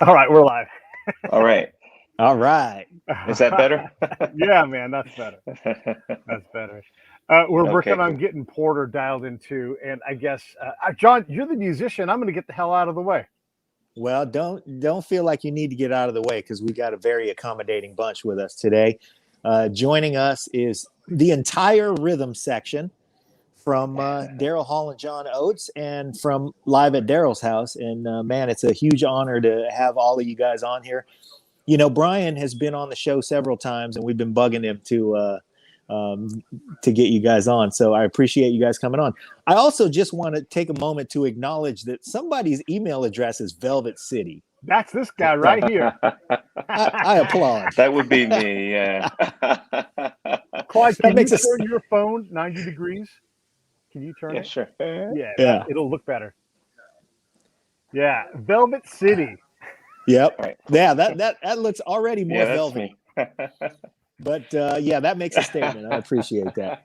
All right, we're live. All right. All right. Is that better? Yeah, man, that's better. That's better. We're Okay, working on cool. getting Porter dialed in too, and I guess John, you're the musician. I'm going to get the hell out of the way. Well, don't feel like you need to get out of the way because we got a very accommodating bunch with us today. Joining us is the entire rhythm section from Daryl Hall and John Oates, and from live at Daryl's house. And man, it's a huge honor to have all of you guys on here. You know, Brian has been on the show several times, and we've been bugging him to get you guys on. So I appreciate you guys coming on. I also just want to take a moment to acknowledge that somebody's email address is Velvet City. That's this guy right here. I applaud. That would be me, yeah. Clyde, can you makes us- turn your phone 90 degrees? Can you turn Yeah, it? sure. Yeah, it'll look better. Yeah, Velvet City. Yep. Right. Yeah, that looks already more Yeah, that's velvet. me. But yeah, that makes a statement. I appreciate that.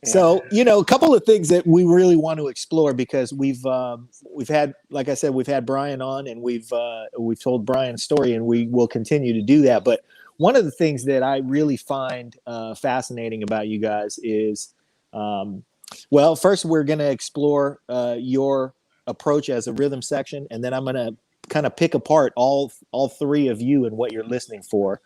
So, you know, a couple of things that we really want to explore, because we've had, like I said, we've had Brian on, and we've told Brian's story, and we will continue to do that. But one of the things that I really find fascinating about you guys is, well, first we're going to explore your approach as a rhythm section, and then I'm going to kind of pick apart all three of you and what you're listening for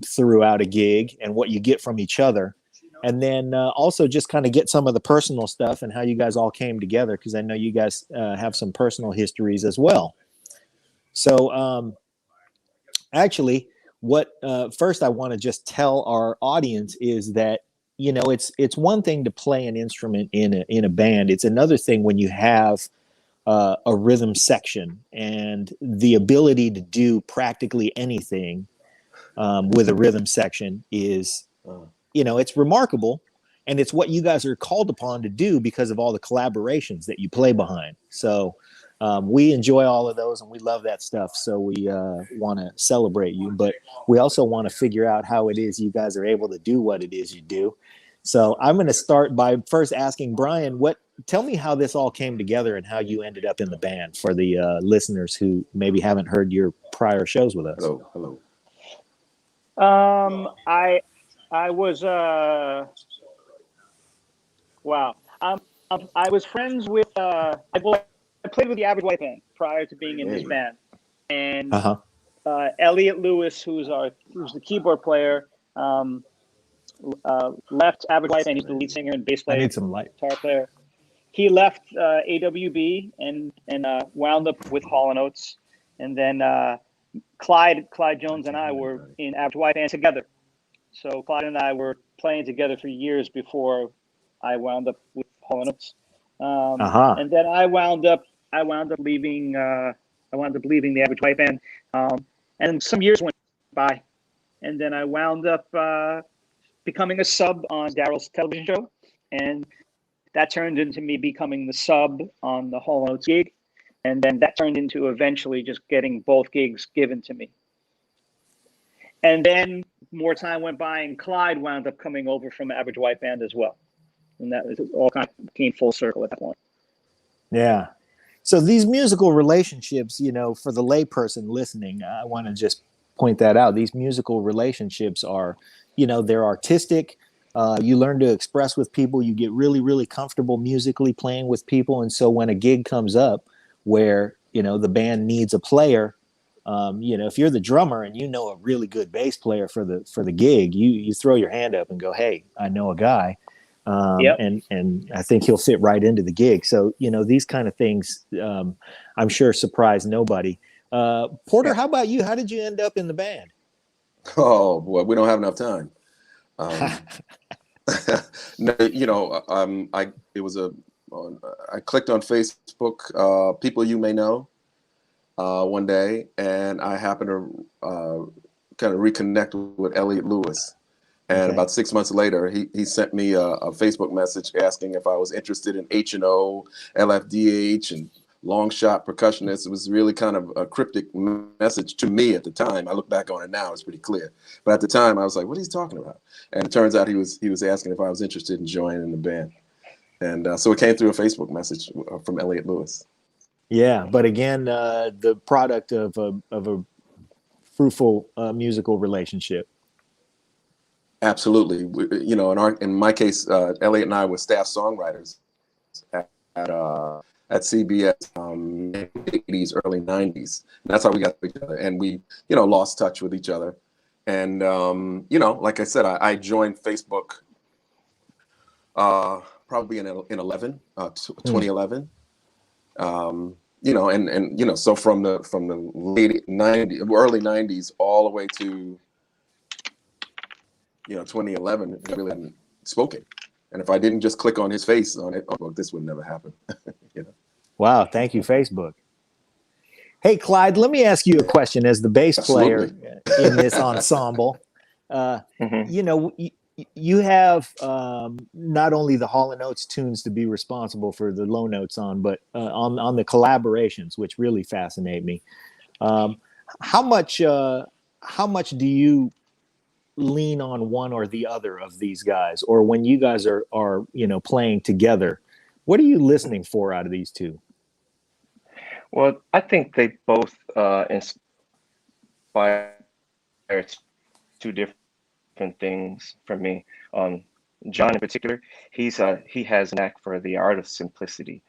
throughout a gig and what you get from each other. And then also just kind of get some of the personal stuff and how you guys all came together, because I know you guys have some personal histories as well. So actually, what first I want to just tell our audience is that, you know, it's one thing to play an instrument in a band. It's another thing when you have a rhythm section and the ability to do practically anything with a rhythm section is, you know, it's remarkable, and it's what you guys are called upon to do because of all the collaborations that you play behind. So we enjoy all of those, and we love that stuff. So we want to celebrate you, but we also want to figure out how it is you guys are able to do what it is you do. So I'm going to start by first asking Brian, tell me how this all came together and how you ended up in the band for the listeners who maybe haven't heard your prior shows with us. Hello. I was wow. I was friends with I played with the Average White Band prior to being in this band, and Elliot Lewis, who's the keyboard player, left Average White Band. He's the lead singer and bass player. I need some light. Guitar player. He left AWB and wound up with Hall and Oates, and then Klyde Jones and I were in Average White Band together. So Klyde and I were playing together for years before I wound up with Hall and Oates. And then I wound up leaving the Average White Band. And some years went by, and then I wound up becoming a sub on Daryl's television show, and that turned into me becoming the sub on the Hall and Oates gig, and then that turned into eventually just getting both gigs given to me. And then more time went by, and Klyde wound up coming over from Average White Band as well, and that was all kind of came full circle at that point. Yeah. So these musical relationships, you know, for the layperson listening, I want to just point that out. These musical relationships are, you know, they're artistic. You learn to express with people. You get really, really comfortable musically playing with people. And so when a gig comes up where, you know, the band needs a player, you know, if you're the drummer and you know a really good bass player for the gig, you throw your hand up and go, hey, I know a guy. And I think he'll fit right into the gig. So, you know, these kind of things, I'm sure surprise nobody. Porter, how about you? How did you end up in the band? Oh boy, we don't have enough time. No, you know, I clicked on Facebook, people you may know, one day, and I happened to kind of reconnect with Elliot Lewis. And about 6 months later, he sent me a Facebook message asking if I was interested in H&O, LFDH, and long shot percussionist. It was really kind of a cryptic message to me at the time. I look back on it now, it's pretty clear. But at the time, I was like, what are you talking about? And it turns out he was asking if I was interested in joining the band. And so it came through a Facebook message from Elliot Lewis. Yeah, but again, the product of a fruitful musical relationship. Absolutely. In my case, Elliot and I were staff songwriters at at CBS, 80s, early 90s. And that's how we got to each other. And we, lost touch with each other. And, like I said, I joined Facebook probably in 2011. So from the late 90s, early 90s, all the way to 2011, I really hadn't spoken. And if I didn't just click on his face on it, this would never happen. Wow, thank you, Facebook. Hey, Klyde, let me ask you a question as the bass player in this ensemble. Mhm. You have not only the Hall and Oates tunes to be responsible for the low notes on, but on the collaborations, which really fascinate me. How much do you lean on one or the other of these guys, or when you guys are playing together, what are you listening for out of these two? Well, I think they both inspire two different things for me. John in particular, he has a knack for the art of simplicity.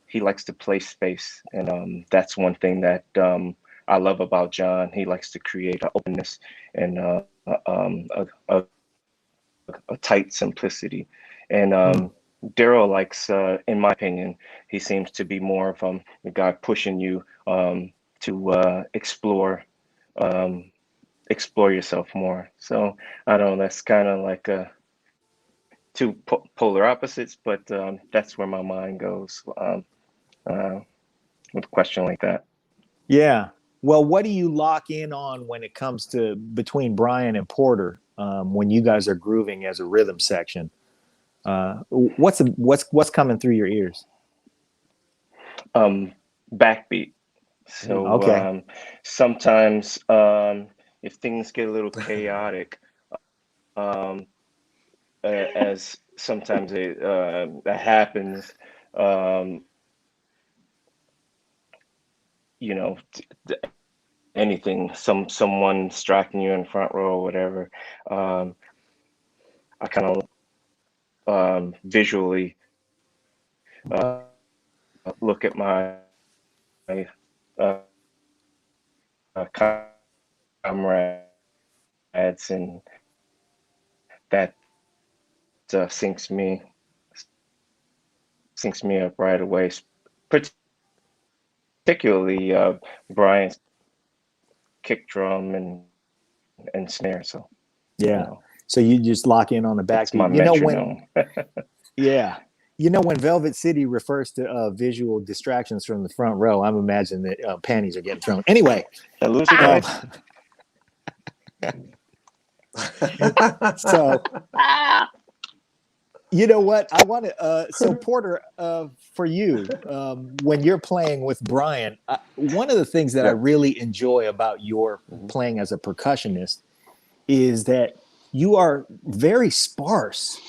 He likes to play space, and that's one thing that I love about John. He likes to create an openness and a tight simplicity. And Darryl likes, in my opinion, he seems to be more of a guy pushing you to explore yourself more. So I don't know, that's kind of like two polar opposites, but that's where my mind goes with a question like that. Yeah. Well, what do you lock in on when it comes to between Brian and Porter when you guys are grooving as a rhythm section? What's coming through your ears? Backbeat. So Okay. sometimes if things get a little chaotic, as sometimes that happens, anything, someone striking you in front row or whatever, I kind of visually look at my uh, comrades, and that syncs me up right away. Particularly Brian's kick drum and snare. So Yeah. So you just lock in on the it's my backbeat. metronome. Yeah. When Velvet City refers to visual distractions from the front row, I'm imagining that panties are getting thrown. Anyway, Loser guy. So you know what? I want to. So Porter, for you, when you're playing with Brian, one of the things that I really enjoy about your playing as a percussionist is that you are very sparse.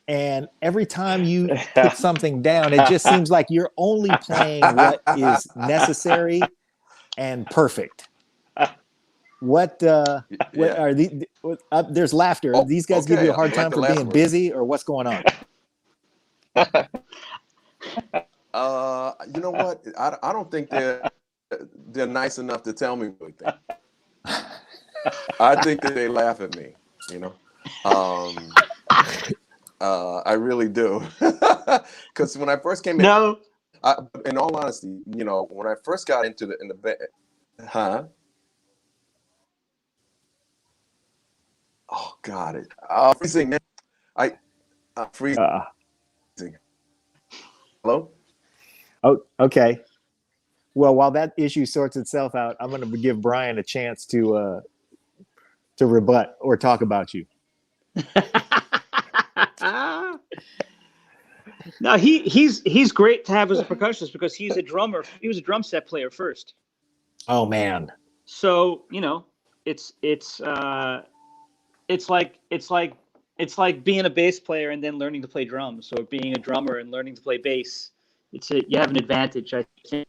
And every time you put something down, it just seems like you're only playing what is necessary and perfect. What are these? There's laughter. Oh, These guys give you a hard time for being word. busy, or what's going on? You know what? I don't think they're nice enough to tell me anything. I think that they laugh at me. I really do. Because when I first came in, in all honesty, when I first got into the band, oh God, freezing. Freezing. Hello. Oh, okay. Well, while that issue sorts itself out, I'm going to give Brian a chance to rebut or talk about you. No, he's great to have as a percussionist because he's a drummer. He was a drum set player first. Oh man. So it's like being a bass player and then learning to play drums, or being a drummer and learning to play bass. you have an advantage, I think,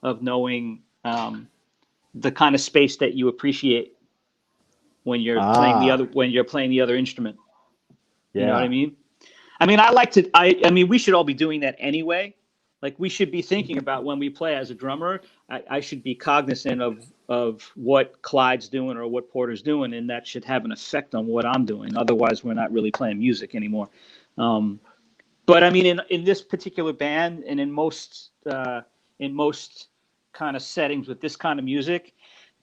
of knowing the kind of space that you appreciate when you're playing the other instrument. You know what I mean? I mean, I mean, we should all be doing that anyway. Like, we should be thinking about when we play as a drummer, I should be cognizant of what Klyde's doing or what Porter's doing, and that should have an effect on what I'm doing. Otherwise, we're not really playing music anymore. But I mean, in this particular band, and in most kind of settings with this kind of music,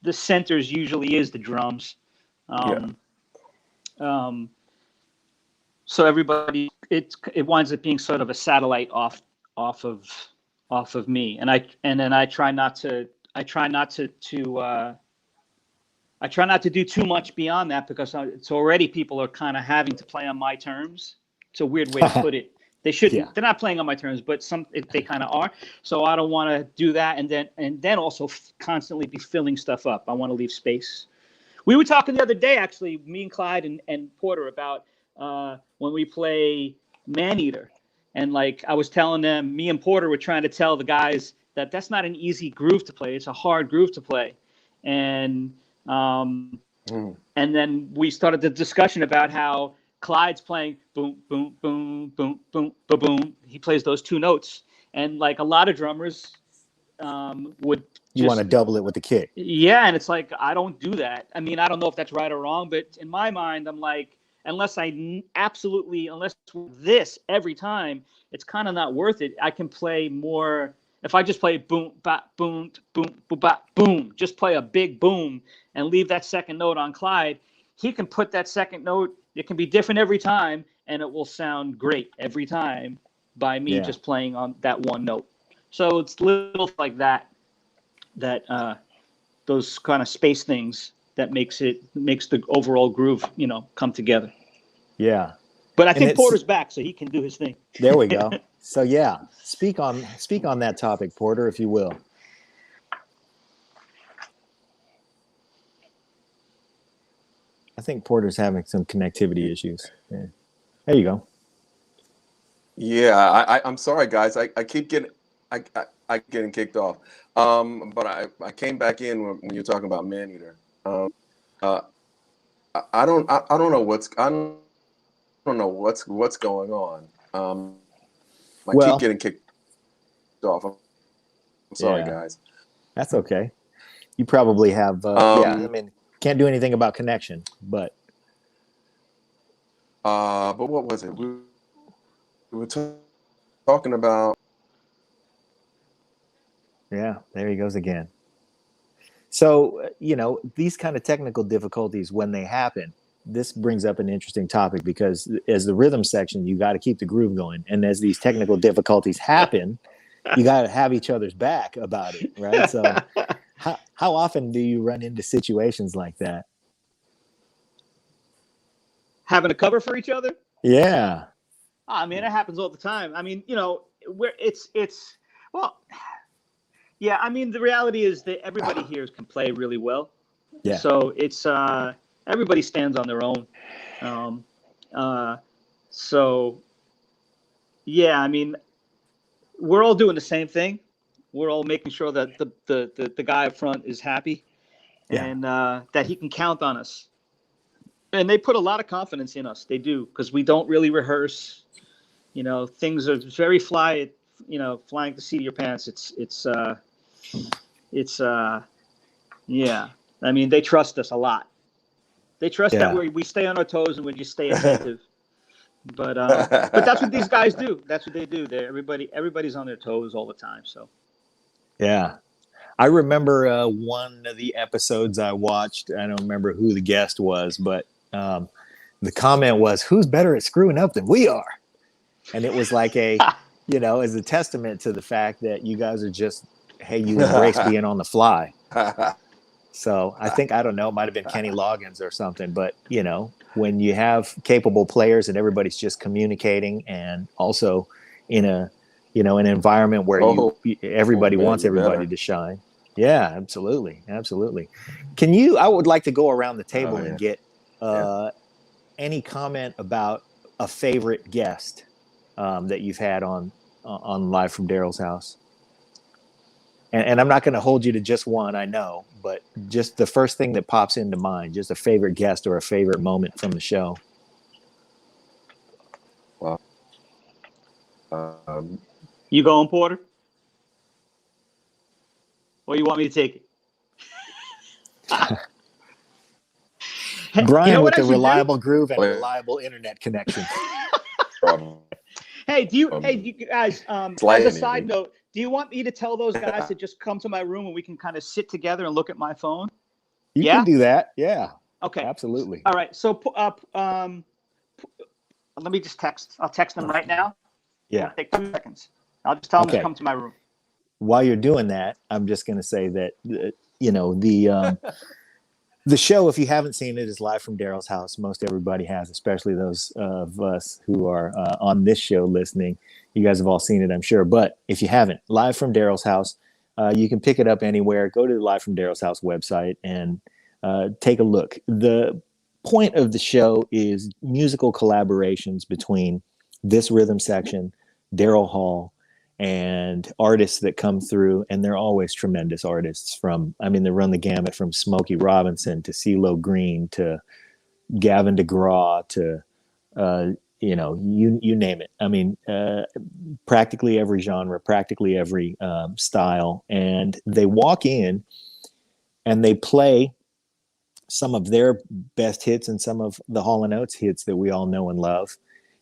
the centers usually is the drums. So everybody, it winds up being sort of a satellite off of me, and I try not to do too much beyond that, because it's already people are kind of having to play on my terms. It's a weird way to put it. They shouldn't. Yeah. They're not playing on my terms, but they kind of are. So I don't want to do that, and then also constantly be filling stuff up. I want to leave space. We were talking the other day, actually, me and Klyde and Porter, about when we play Maneater, and like I was telling them, me and Porter were trying to tell the guys that that's not an easy groove to play. It's a hard groove to play, and then we started the discussion about how Klyde's playing boom, boom, boom, boom, boom, boom, boom. He plays those two notes, and like a lot of drummers would. You want to double it with the kick. Yeah, and it's like, I don't do that. I mean, I don't know if that's right or wrong, but in my mind, I'm like, unless this every time, it's kind of not worth it. I can play more. If I just play boom, bop, boom, boom, boom, bop, boom, just play a big boom and leave that second note on Klyde, he can put that second note. It can be different every time, and it will sound great every time by me just playing on that one note. So it's little like that those kind of space things that makes the overall groove, come together. Yeah. But I think Porter's back, so he can do his thing. There we go. So yeah, speak on that topic, Porter, if you will. I think Porter's having some connectivity issues. Yeah. There you go. Yeah, I'm sorry, guys. I keep getting getting kicked off. But I came back in when you're talking about Maneater. I don't know what's going on. I keep getting kicked off. I'm sorry, guys. That's okay. You probably have. I mean, can't do anything about connection, but. But what was it? We were talking about. Yeah, there he goes again. So, these kind of technical difficulties, when they happen, this brings up an interesting topic, because as the rhythm section, you got to keep the groove going. And as these technical difficulties happen, you got to have each other's back about it, right? So how often do you run into situations like that? Having a cover for each other? Yeah. I mean, it happens all the time. I mean, yeah, I mean, the reality is that everybody here can play really well. Yeah. So it's everybody stands on their own. So yeah, I mean, we're all doing the same thing. We're all making sure that the guy up front is happy, and that he can count on us. And they put a lot of confidence in us. They do, because we don't really rehearse. Things are very flying the seat of your pants. Yeah. I mean, they trust us a lot. They trust that we stay on our toes and we just stay attentive. But that's what these guys do. That's what they do. Everybody's on their toes all the time. So. Yeah. I remember one of the episodes I watched. I don't remember who the guest was, but the comment was, "Who's better at screwing up than we are?" And it was like as a testament to the fact that you guys are just, hey, you embrace being on the fly. So I don't know, it might have been Kenny Loggins or something, but when you have capable players and everybody's just communicating, and also in an environment where everybody wants everybody to shine. Yeah, absolutely. Absolutely. I would like to go around the table and get any comment about a favorite guest that you've had on on Live from Daryl's House? And I'm not going to hold you to just one, I know, but just the first thing that pops into mind, just a favorite guest or a favorite moment from the show. Well, You going, Porter? Or you want me to take it? Brian You know with what I the should do? reliable groove and Wait. reliable internet connection. Hey, do you guys, as Slightly. a side note, do you want me to tell those guys to just come to my room and we can kind of sit together and look at my phone? You Yeah? can do that. Yeah, Okay. absolutely. All right. So, let me just text. I'll text them right now. Yeah. It'll take 2 seconds. I'll just tell them Okay. to come to my room. While you're doing that, I'm just going to say that, the show, if you haven't seen it, is Live from Daryl's House. Most everybody has, especially those of us who are on this show listening. You guys have all seen it, I'm sure. But if you haven't, Live from Daryl's House, you can pick it up anywhere. Go to the Live from Daryl's House website and take a look. The point of the show is musical collaborations between this rhythm section, Daryl Hall, and artists that come through, and they're always tremendous artists. They run the gamut from Smokey Robinson to CeeLo Green to Gavin DeGraw to you name it. Practically every genre, practically every style, and they walk in and they play some of their best hits and some of the Hall and Oates hits that we all know and love,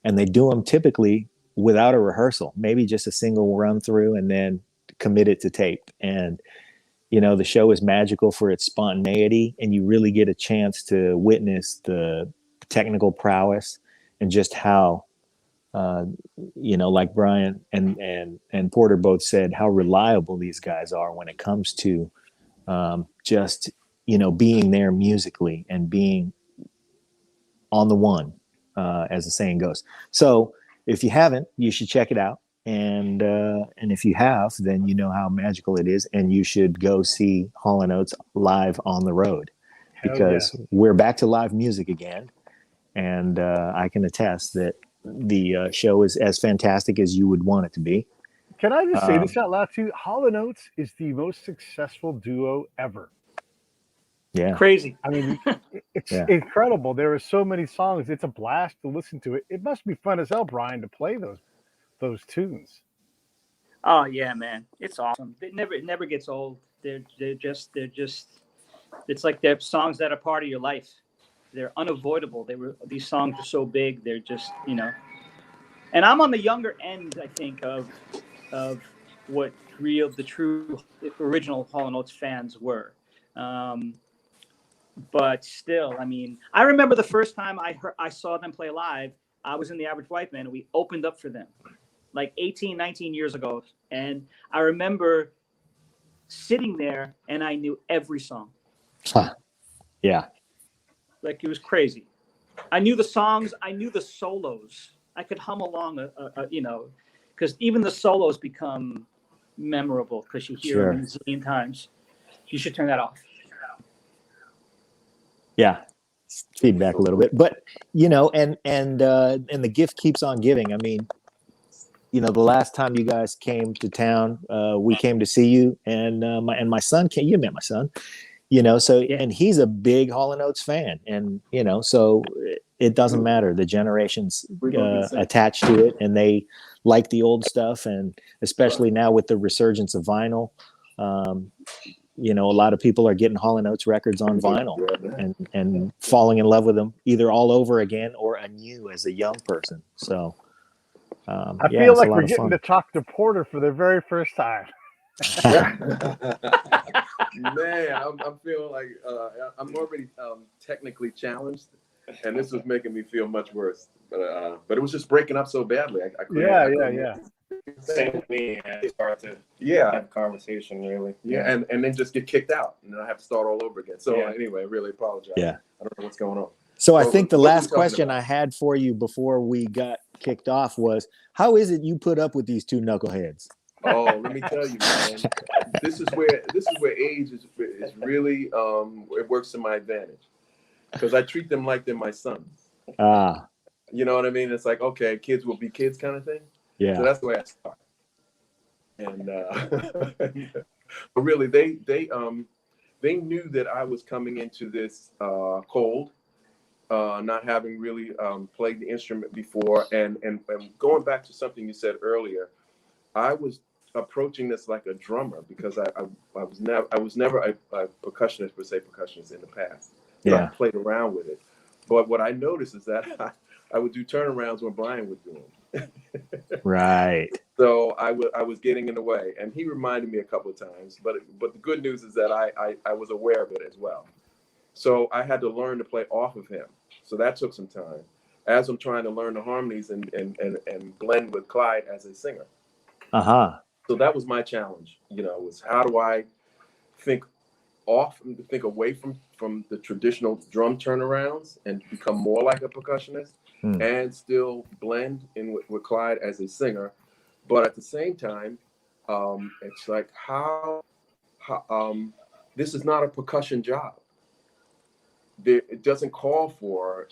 and they do them typically without a rehearsal, maybe just a single run through and then commit it to tape. And, the show is magical for its spontaneity, and you really get a chance to witness the technical prowess and just how, like Brian and Porter both said, how reliable these guys are when it comes to just, being there musically and being on the one, as the saying goes. So, if you haven't, you should check it out. And if you have, then you know how magical it is. And you should go see Hall and Oates live on the road, because we're back to live music again. And I can attest that the show is as fantastic as you would want it to be. Can I just say this out loud too? Hall and Oates is the most successful duo ever. Yeah. Crazy. It's incredible. There are so many songs. It's a blast to listen to it. It must be fun as hell, Brian, to play those tunes. Oh yeah, man, it's awesome. It never gets old. They're just. It's like they're songs that are part of your life. They're unavoidable. These songs are so big. They're just And I'm on the younger end, I think, of what the true original Hall and Oates fans were. But still, I remember the first time I saw them play live. I was in the Average White Band, and we opened up for them like 18, 19 years ago. And I remember sitting there, and I knew every song. Huh. Yeah. Like, it was crazy. I knew the songs. I knew the solos. I could hum along, because even the solos become memorable because you hear them a zillion times. You should turn that off. Yeah, feedback a little bit, but and the gift keeps on giving. The last time you guys came to town, we came to see you, and my son came. You met my son, and he's a big Hall and Oates fan, and so it doesn't matter. The generations attached to it, and they like the old stuff, and especially now with the resurgence of vinyl. A lot of people are getting Hall and Oates records on vinyl and falling in love with them either all over again or anew as a young person. So I feel like we're getting to talk to Porter for the very first time. Man, I'm feeling like I'm already technically challenged, and this was making me feel much worse. But it was just breaking up so badly. I couldn't, Yeah. Same with me. It's hard to have conversation, really. Yeah, and then just get kicked out, and then I have to start all over again. So anyway, I really apologize. Yeah. I don't know what's going on. So I think the last question I had for you before we got kicked off was, how is it you put up with these two knuckleheads? Oh, let me tell you, man. This is where age is really it works to my advantage, because I treat them like they're my sons. Ah. You know what I mean? It's like, okay, kids will be kids kind of thing. Yeah. So that's the way I start. and but really they knew that I was coming into this cold, not having really played the instrument before, and going back to something you said earlier, I was approaching this like a drummer because I was never a percussionist per se, percussionist in the past. Yeah. I played around with it, but what I noticed is that I would do turnarounds when Brian would do them. Right. So I was getting in the way, and he reminded me a couple of times. But the good news is that I was aware of it as well. So I had to learn to play off of him. So that took some time. As I'm trying to learn the harmonies and blend with Klyde as a singer. Uh-huh. So that was my challenge. Was how do I think away from the traditional drum turnarounds and become more like a percussionist, and still blend in with Klyde as a singer. But at the same time, it's like how this is not a percussion job. It doesn't call for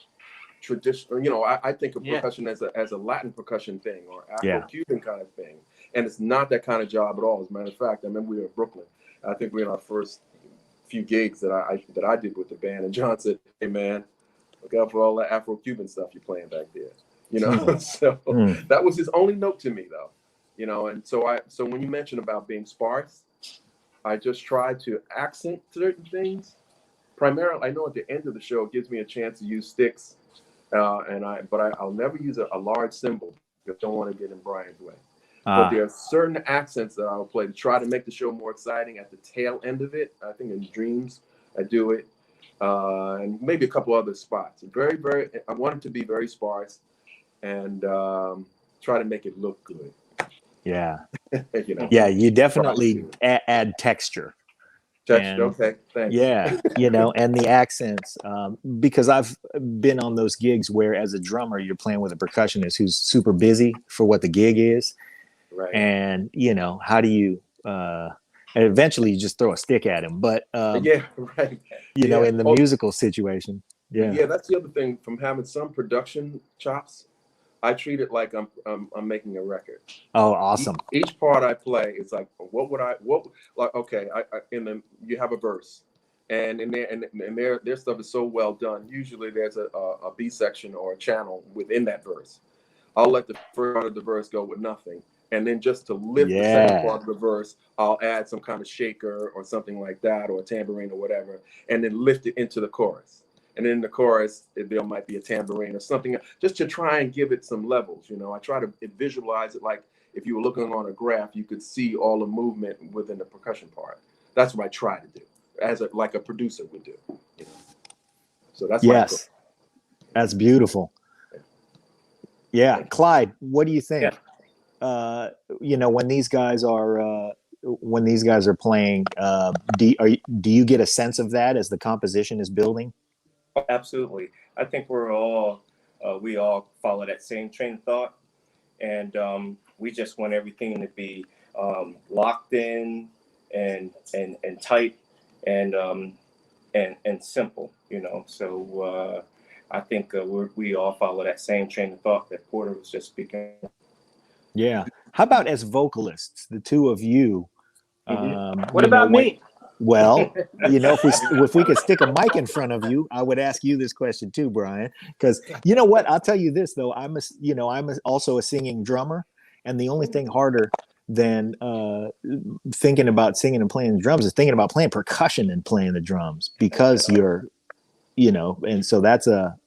traditional. I think of percussion as a Latin percussion thing or Afro-Cuban kind of thing, and it's not that kind of job at all. As a matter of fact, I remember we were in Brooklyn. I think we were in our first few gigs that I did with the band, and John said, "Hey man, look out for all that Afro-Cuban stuff you're playing back there." So that was his only note to me, though. And so when you mentioned about being sparse, I just tried to accent certain things. Primarily, I know at the end of the show it gives me a chance to use sticks, but I'll never use a large cymbal because I don't want to get in Brian's way. But there are certain accents that I'll play to try to make the show more exciting at the tail end of it. I think in Dreams, I do it. And maybe a couple other spots. Very, very, I want it to be very sparse and try to make it look good. Yeah. Yeah, you definitely add texture. Okay, thanks. Yeah, and the accents, because I've been on those gigs where as a drummer, you're playing with a percussionist who's super busy for what the gig is. Right. And, how do you, and eventually you just throw a stick at him. But, yeah, right. In the musical situation. Yeah. Yeah, that's the other thing from having some production chops. I treat it like I'm making a record. Oh, awesome. Each part I play is like, okay, you have a verse, and in there, and their stuff is so well done. Usually there's a B section or a channel within that verse. I'll let the first part of the verse go with nothing. And then just to lift the second part of the verse, I'll add some kind of shaker or something like that, or a tambourine or whatever, and then lift it into the chorus. And in the chorus, there might be a tambourine or something, just to try and give it some levels. I try to visualize it like if you were looking on a graph, you could see all the movement within the percussion part. That's what I try to do, like a producer would do. So that's that's beautiful. Yeah, Klyde, what do you think? Yeah. When these guys are playing, do you get a sense of that as the composition is building? Absolutely. I think we all follow that same train of thought, and we just want everything to be locked in and tight and simple. So I think we all follow that same train of thought that Porter was just speaking. Yeah. How about as vocalists, the two of you? What about me? Well, if we could stick a mic in front of you, I would ask you this question too, Brian. Because you know what? I'll tell you this though. I'm also a singing drummer, and the only thing harder than thinking about singing and playing the drums is thinking about playing percussion and playing the drums, because you're, and so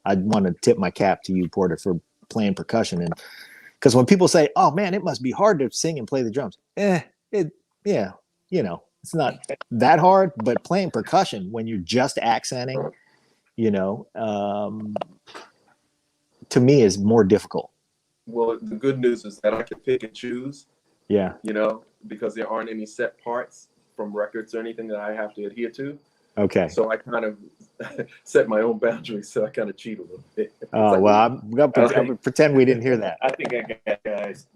I want to tip my cap to you, Porter, for playing percussion. And because when people say, "Oh man, it must be hard to sing and play the drums," it's not that hard. But playing percussion when you're just accenting, to me is more difficult. Well, the good news is that I can pick and choose. Yeah. Because there aren't any set parts from records or anything that I have to adhere to. Okay. So I kind of set my own boundaries. So I kind of cheat a little bit. I'm gonna pretend we didn't hear that. I think I got guys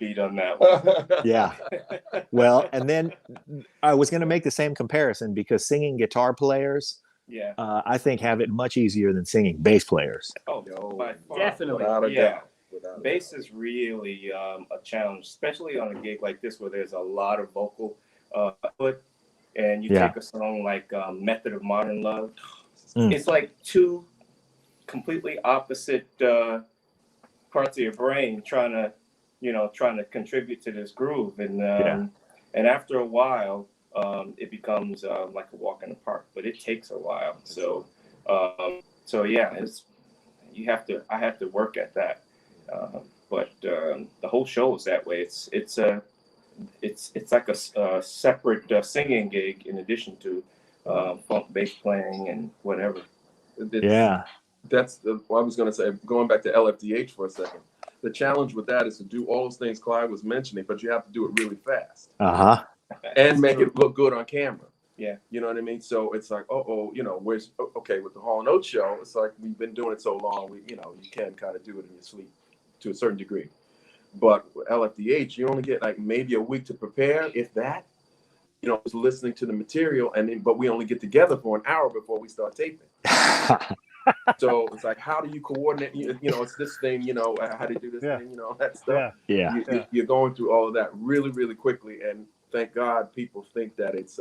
beat on that one. Yeah. Well, and then I was going to make the same comparison, because singing guitar players, I think, have it much easier than singing bass players. Oh, no, definitely. Without a doubt. without Bass is really a challenge, especially on a gig like this where there's a lot of vocal input, and you take a song like "Method of Modern Love." It's like two completely opposite parts of your brain trying to contribute to this groove, and after a while, it becomes like a walk in the park. But it takes a while, so yeah, I have to work at that. But the whole show is that way. It's like a separate singing gig in addition to funk bass playing and whatever. That's what I was going to say. Going back to LFDH for a second, the challenge with that is to do all those things Klyde was mentioning, but you have to do it really fast. And make it look good on camera. Yeah. You know what I mean? So it's like, where's okay with the Hall and Oates show? It's like we've been doing it so long, you can kind of do it in your sleep to a certain degree. But with LFDH, you only get like maybe a week to prepare, if that. It's listening to the material, but we only get together for an hour before we start taping. So it's like, how do you coordinate? It's this thing. How do you do this thing? That stuff. You're going through all of that really, really quickly, and thank God people think that it's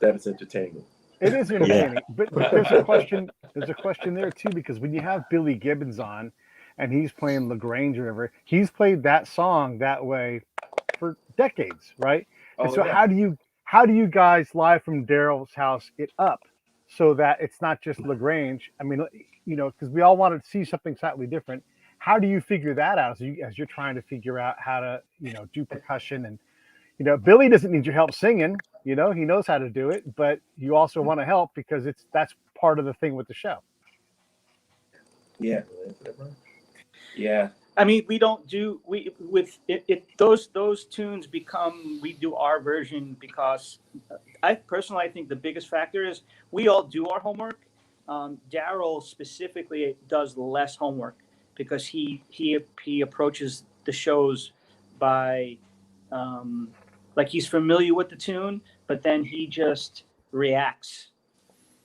entertaining. It is entertaining, but there's a question. There's a question there too, because when you have Billy Gibbons on, and he's playing LaGrange or whatever, he's played that song that way for decades, right? And so how do you guys live from Daryl's house it up so that it's not just LaGrange? I mean, because we all want to see something slightly different. How do you figure that out as you're trying to figure out how to do percussion? And Billy doesn't need your help singing. He knows how to do it, but you also want to help because that's part of the thing with the show. Yeah. Yeah. I mean, we don't do those tunes we do our version because I think the biggest factor is we all do our homework. Darryl specifically does less homework because he approaches the shows by like he's familiar with the tune, but then he just reacts.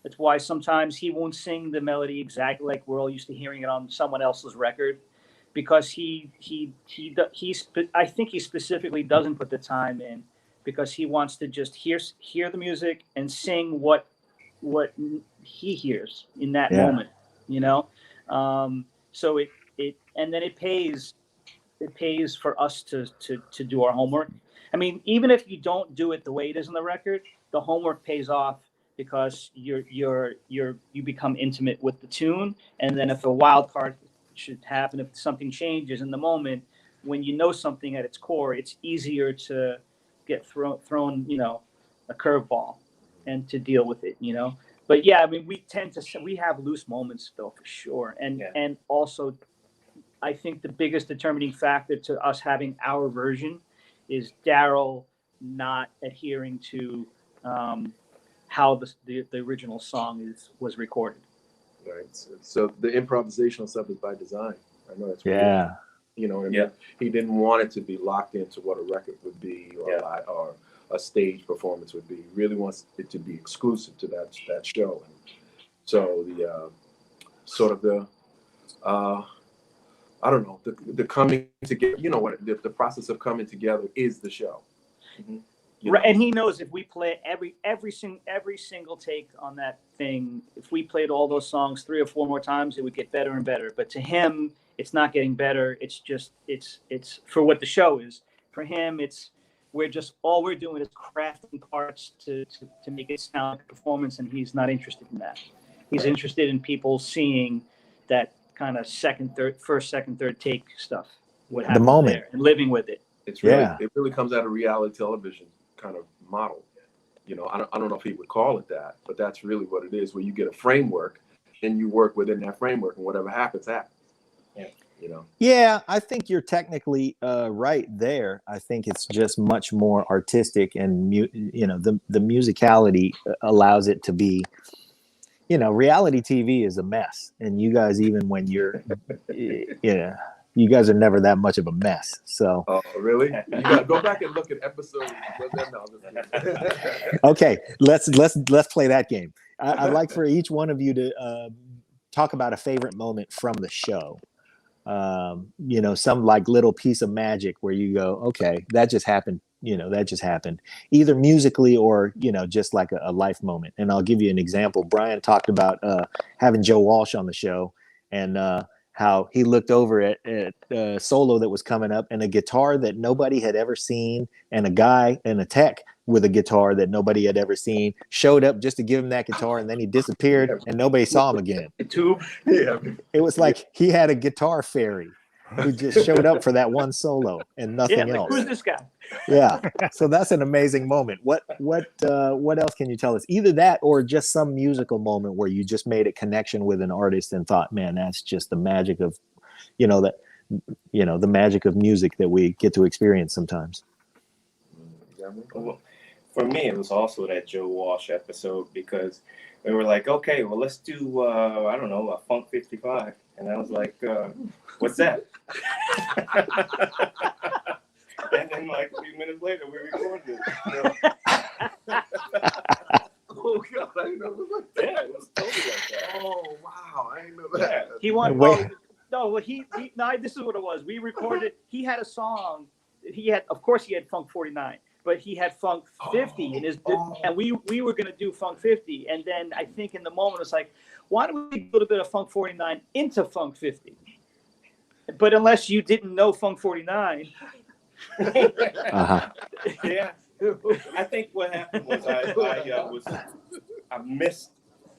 That's why sometimes he won't sing the melody exactly like we're all used to hearing it on someone else's record, because I think he specifically doesn't put the time in because he wants to just hear the music and sing what he hears in that moment, so it and then it pays for us to do our homework. I mean, even if you don't do it the way it is on the record, the homework pays off because you become intimate with the tune, and then if a wild card should happen, if something changes in the moment, when you know something at its core, it's easier to get thrown a curveball and to deal with it, But yeah, I mean, we have loose moments though, for sure, and also I think the biggest determining factor to us having our version is Daryl not adhering to how the original song was recorded. Right. So the improvisational stuff is by design. I know that's weird. What I mean? He didn't want it to be locked into what a record would be or a stage performance would be. He really wants it to be exclusive to that show. And so the sort of the I don't know, the coming together, the process of coming together is the show. Mm-hmm. Right, and he knows if we play every single take on that thing, if we played all those songs 3 or 4 more times, it would get better and better. But to him, it's not getting better. It's just it's for what the show is. For him, all we're doing is crafting parts to make it sound like a performance, and he's not interested in that. He's interested in people seeing that kind of first, second, third take stuff. What happened there and living with it. It's really it really comes out of reality television kind of model. I don't know if he would call it that, but that's really what it is, where you get a framework and you work within that framework, and whatever happens. Yeah, I think you're technically right there. I think it's just much more artistic, and the musicality allows it to be. Reality TV is a mess, and you guys, even when you're, you guys are never that much of a mess. So. Oh, really? You got to go back and look at episodes. Okay, let's play that game. I'd like for each one of you to talk about a favorite moment from the show. some like little piece of magic where you go, okay, that just happened. That just happened, either musically or, just like a life moment. And I'll give you an example. Brian talked about having Joe Walsh on the show, and how he looked over at a solo that was coming up, and a guitar that nobody had ever seen, and a guy and a tech with a guitar that nobody had ever seen showed up just to give him that guitar, and then he disappeared and nobody saw him again. It was like he had a guitar fairy who just showed up for that one solo and nothing else. Who's this guy? Yeah. So that's an amazing moment. What else can you tell us? Either that or just some musical moment where you just made a connection with an artist and thought, man, that's just the magic of, the magic of music that we get to experience sometimes. Well, for me, it was also that Joe Walsh episode, because we were like, okay, well, let's do, I don't know, a Funk 55. And I was like, what's that? And then like a few minutes later, we recorded it. Oh God, I didn't know it was like that. Yeah, it was totally like that. Oh wow, I didn't know that. He wanted. Wait. This is what it was. We recorded. He had a song. Of course, he had Funk 49, but he had Funk 50 in his. And we were gonna do Funk 50, and then I think in the moment it's like, why don't we do a little bit of Funk 49 into Funk 50? But unless you didn't know Funk 49. Uh-huh. Yeah, I think what happened was I missed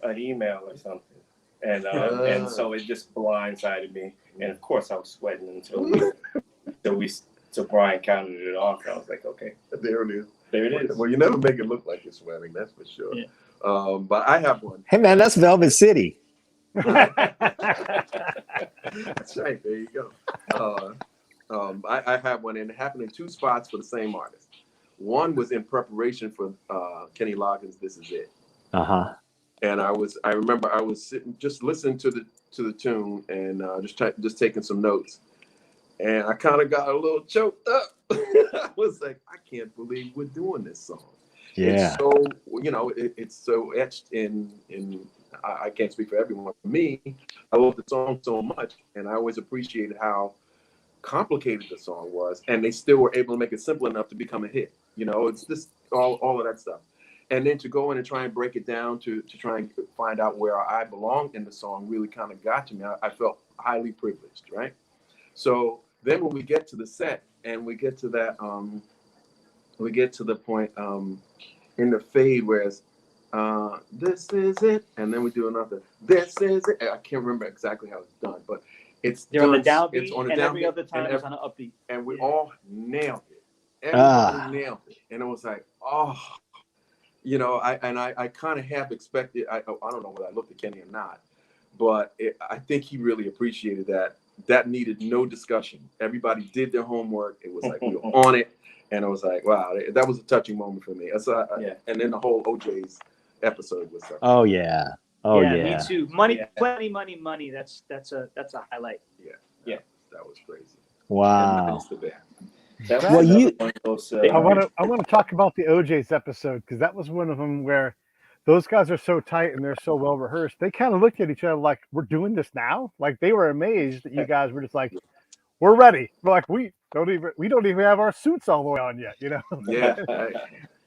an email or something, and so it just blindsided me, and of course I was sweating until Brian counted it off, and I was like, okay, There it is. there it is. Well, you never make it look like you're sweating, that's for sure. Yeah. But I have one. Hey man, that's Velvet City. That's right. There you go. I have one, and it happened in two spots for the same artist. One was in preparation for Kenny Loggins' "This Is It," and I remember I was sitting, just listening to the tune, and just taking some notes, and I kind of got a little choked up. I was like, I can't believe we're doing this song. Yeah. It's so it's so etched in. I can't speak for everyone. For me, I love the song so much, and I always appreciated how complicated the song was, and they still were able to make it simple enough to become a hit. It's just all of that stuff. And then to go in and try and break it down to try and find out where I belonged in the song really kind of got to me. I felt highly privileged, right? So then when we get to the set and we get to that, we get to the point in the fade where it's, this is it, and then we do another, this is it. I can't remember exactly how it's done, but They're on the downbeat, it's on the and downbeat, every other time it's on an upbeat. and we all nailed it. Everybody nailed it, and it was like, I kind of half expected. I don't know whether I looked at Kenny or not, but I think he really appreciated that. That needed no discussion. Everybody did their homework. It was like we were on it, and I was like, wow, that was a touching moment for me. And then the whole OJ's episode was. Oh yeah. Oh yeah. Me too. Money, plenty, money. That's a highlight. Yeah. That was crazy. Wow. That was Well, you- one of those, I want to talk about the OJ's episode, because that was one of them where those guys are so tight and they're so well rehearsed. They kind of looked at each other like, we're doing this now. Like they were amazed that you guys were just like, we're ready. We're like, we don't even have our suits all the way on yet, Yeah.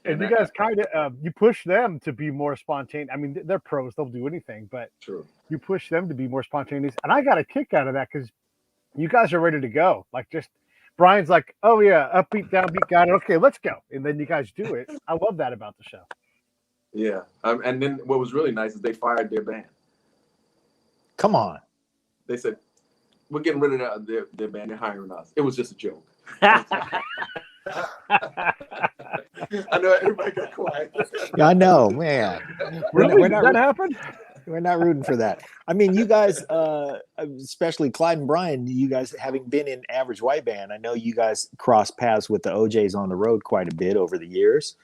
And you guys kind of you push them to be more spontaneous. I mean, they're pros; they'll do anything. But True. You push them to be more spontaneous, and I got a kick out of that because you guys are ready to go. Like, just Brian's like, "Oh yeah, upbeat, downbeat, got it. Okay, let's go." And then you guys do it. I love that about the show. Yeah, and then what was really nice is they fired their band. Come on. They said, "We're getting rid of their band. They're hiring us." It was just a joke. I know everybody got quiet. I know, man. Really? Did that happen? We're not rooting for that. I mean, you guys, especially Klyde and Brian, you guys having been in Average White Band, I know you guys crossed paths with the OJs on the road quite a bit over the years.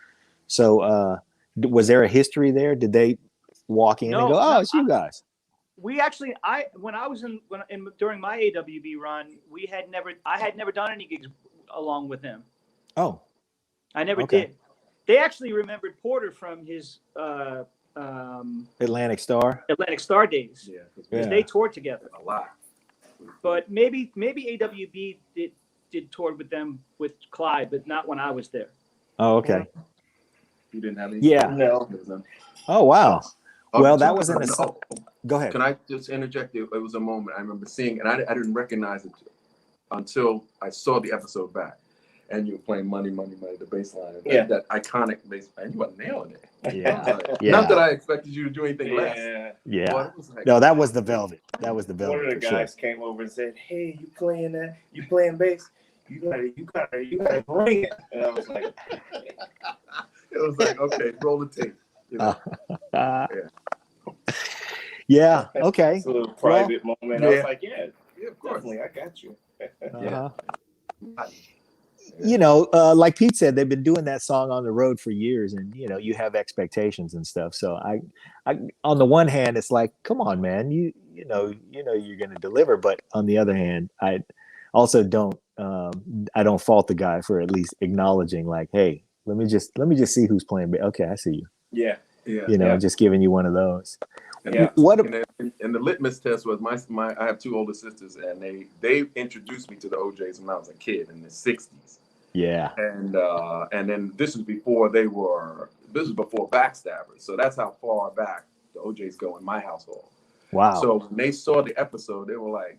So was there a history there? Did they walk in and go, "Oh, it's you guys"? We actually, during my AWB run, I had never done any gigs along with him. Oh, I never did. They actually remembered Porter from his Atlantic Star days. Yeah, because they toured together a lot. but maybe AWB did tour with them with Klyde, but not when I was there. Oh, okay. You didn't have any? Yeah. No. Oh, wow. Oh, Well, you're that talking was in about- a. oh, Go ahead. Can I just interject? It was a moment I remember seeing, and I didn't recognize it until I saw the episode back. And you were playing Money, Money, Money, the bass line. That iconic bass line. You were nailing it. Yeah. I was like, Yeah. Not that I expected you to do anything less. Yeah. But it was like, No, that was the Velvet. That was the One Velvet. of the for sure. guys came over and said, "Hey, you playing that? You playing bass? You gotta bring it." And I was like, it was like, okay, roll the tape. You know? Yeah. Okay. it's a little private moment. I was like, "Yeah, of course. definitely, I got you." Uh-huh. You know, like Pete said, they've been doing that song on the road for years, and you know, you have expectations and stuff. So I on the one hand, it's like, come on, man, you know you're going to deliver. But on the other hand, I also don't fault the guy for at least acknowledging, like, hey, let me just see who's playing. Okay, I see you. Yeah. You know, just giving you one of those. Yeah. What? And the litmus test was my I have two older sisters, and they introduced me to the OJs when I was a kid in the '60s. Yeah. And then this was before Backstabbers, so that's how far back the OJs go in my household. Wow. So when they saw the episode, they were like,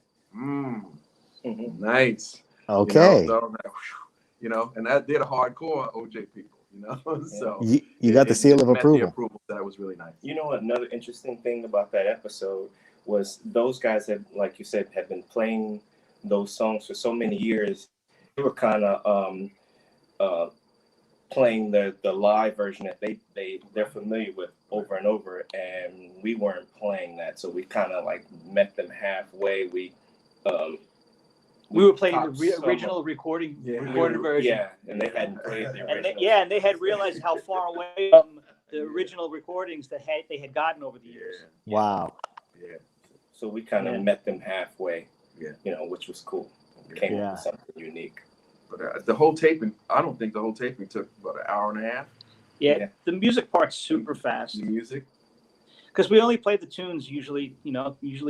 nice. Okay. You know, so, you know, and they're the hardcore OJ people, you know. So you got the seal of approval. That was really nice. You know, another interesting thing about that episode was those guys that, like you said, had been playing those songs for so many years. They were kind of playing the live version that they're familiar with over and over, and we weren't playing that, so we kind of like met them halfway. We were playing the original recorded version. Yeah, and they hadn't played the original. And they had realized how far away from the original recordings that they had gotten over the years. Wow. Yeah. So we kind of met them halfway. Yeah. You know, which was cool. Came up with something unique. But the whole taping, I don't think the whole taping took about an hour and a half. Yeah. The music part's super fast. The music. Because we only play the tunes usually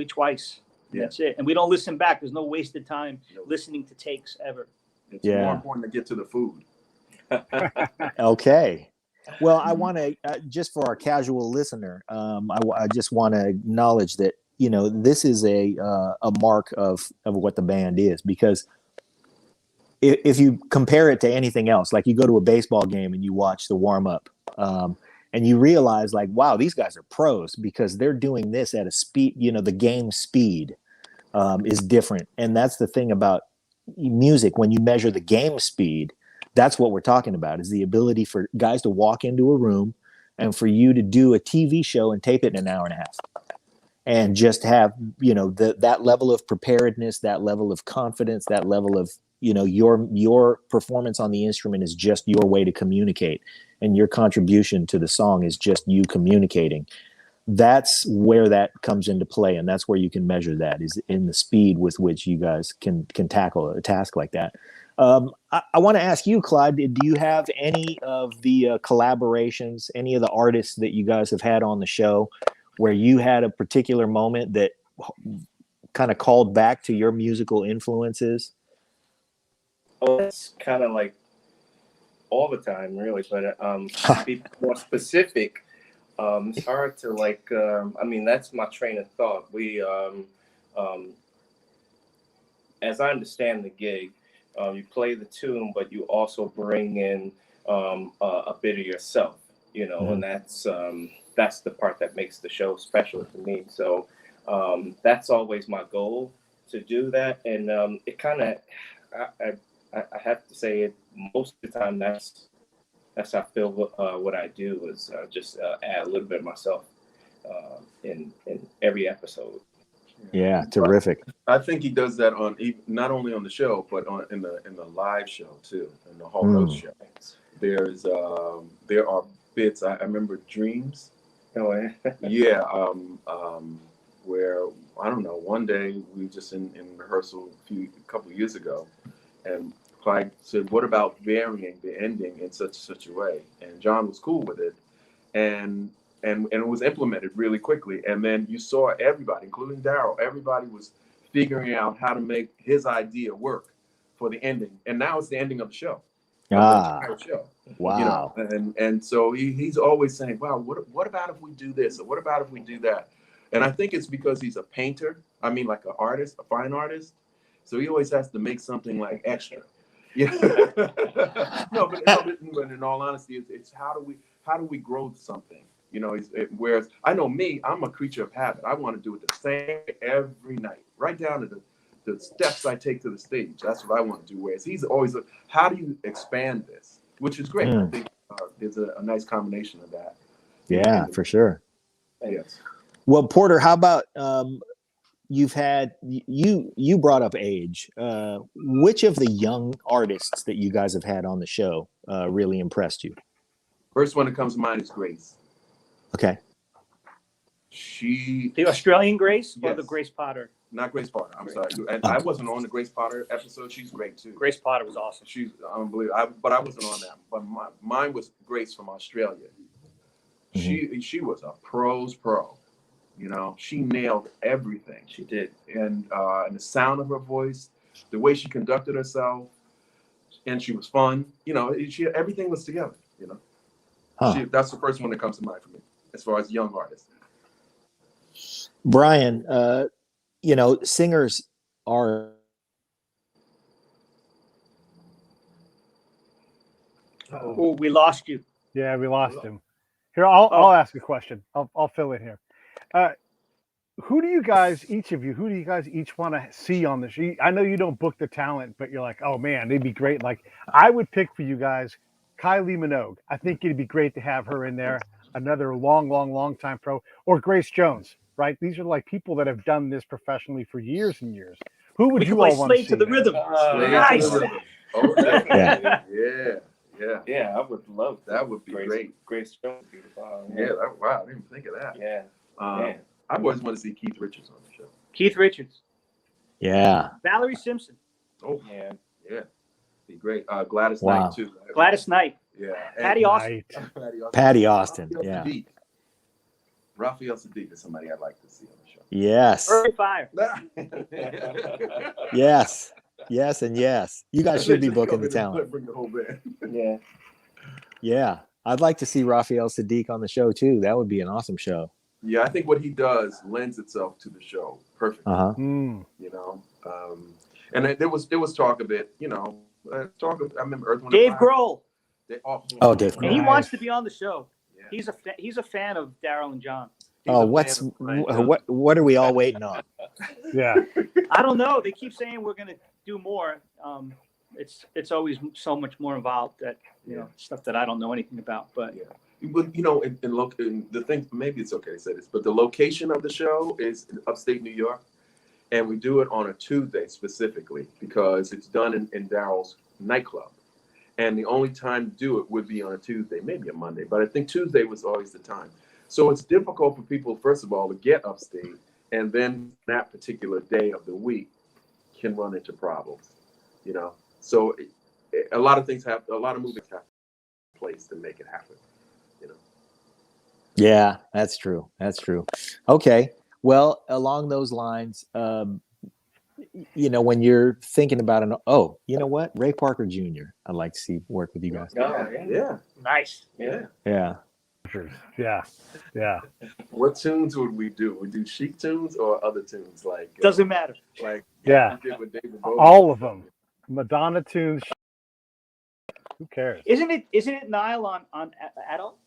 twice. Yeah. That's it. And we don't listen back. There's no wasted time listening to takes ever. It's more important to get to the food. Okay. Well, I want to, just for our casual listener, I just want to acknowledge that, you know, this is a mark of what the band is, because if you compare it to anything else, like you go to a baseball game and you watch the warm up, and you realize, like, wow, these guys are pros because they're doing this at a speed, you know, the game speed is different. And that's the thing about music. When you measure the game speed, that's what we're talking about, is the ability for guys to walk into a room and for you to do a TV show and tape it in an hour and a half and just have, you know, that level of preparedness, that level of confidence, that level of, you know, your performance on the instrument is just your way to communicate, and your contribution to the song is just you communicating. That's where that comes into play, and that's where you can measure that, is in the speed with which you guys can tackle a task like that. I want to ask you, Klyde, do you have any of the collaborations, any of the artists that you guys have had on the show where you had a particular moment that kind of called back to your musical influences? Oh, it's kind of like all the time, really. But to be more specific, it's hard to like. I mean, that's my train of thought. We, as I understand the gig, you play the tune, but you also bring in a bit of yourself, you know, and that's the part that makes the show special to me. So that's always my goal, to do that, and it kind of. I have to say it most of the time. That's how I feel. What I do is just add a little bit of myself in every episode. Yeah, terrific. I think he does that on not only on the show, but in the live show too, in the Hall and Oates show. There are bits. I remember Dreams. Oh yeah. Yeah. Where I don't know. One day we were just in rehearsal a couple of years ago. And Klyde said, "What about varying the ending in such a way?" And John was cool with it, and it was implemented really quickly. And then you saw everybody, including Darryl, everybody was figuring out how to make his idea work for the ending. And now it's the ending of the show. Ah, Of the entire show. wow. You know, and so he's always saying, wow, what about if we do this? Or what about if we do that? And I think it's because he's a painter. I mean, like an artist, a fine artist. So he always has to make something like extra. Yeah. no, but in all honesty, it's how do we grow something? You know, whereas I know me, I'm a creature of habit. I want to do it the same every night, right down to the steps I take to the stage. That's what I want to do. Whereas he's always, how do you expand this? Which is great. I think there's a nice combination of that. Yeah, for sure. Yes. Well, Porter, how about you've had you brought up age. Which of the young artists that you guys have had on the show really impressed you? First one that comes to mind is Grace. Okay. The Australian Grace or Yes. the Grace Potter? Not Grace Potter. I'm sorry. And I wasn't on the Grace Potter episode. She's great too. Grace Potter was awesome. She's unbelievable. But I wasn't on that. But mine was Grace from Australia. She was a pro's pro. You know, she nailed everything. She did. And the sound of her voice, the way she conducted herself, and she was fun. You know, everything was together. You know, that's the first one that comes to mind for me as far as young artists. Brian, you know, singers are. Oh, we lost you. Yeah, we lost him. Here, I'll ask a question. I'll fill in here. Who do you guys each want to see on the show? I know you don't book the talent, but you're like, oh man, they'd be great. Like I would pick for you guys Kylie Minogue. I think it'd be great to have her in there. Another long time pro, or Grace Jones. Right? These are like people that have done this professionally for years and years. Who would you all want to see? Slave to the Rhythm. Nice. Oh, Yeah. Yeah, I would love that. That would be great. Grace Jones. Wow, I didn't even think of that. Yeah. I've always wanted to see Keith Richards on the show. Keith Richards. Yeah. Valerie Simpson. Oh, yeah. Be great. Gladys Knight, too. Gladys Knight. Yeah. Patty Austin. Patty Austin. Yeah. Raphael Sadiq is somebody I'd like to see on the show. Yes. Early Fire. Yes. Yes and yes. You guys should be booking the talent. Bring the whole band. Yeah. Yeah. I'd like to see Raphael Sadiq on the show too. That would be an awesome show. Yeah, I think what he does lends itself to the show perfectly. Uh-huh. You know, and there was talk of it. You know, I remember Earth, Wind, Dave and Fire. Grohl. Dave Grohl. And he wants to be on the show. Yeah. He's a fan of Daryl and John. What are we all waiting on? Yeah. I don't know. They keep saying we're going to do more. It's always so much more involved that stuff that I don't know anything about. But But you know, in the thing, maybe it's okay to say this, but the location of the show is in upstate New York, and we do it on a Tuesday specifically because it's done in Daryl's nightclub, and the only time to do it would be on a Tuesday, maybe a Monday, but I think Tuesday was always the time. So it's difficult for people, first of all, to get upstate, and then that particular day of the week can run into problems, you know. So a lot of movements have to take place to make it happen. Yeah, that's true. Okay. Well, along those lines, you know, when you're thinking about you know what? Ray Parker Jr. I'd like to see work with you guys. Yeah. nice. Yeah. Yeah. What tunes would we do? We do chic tunes or other tunes like? Doesn't matter. Like we did with David Bowie? All of them. Madonna tunes. Who cares? Isn't it Nile on Adult?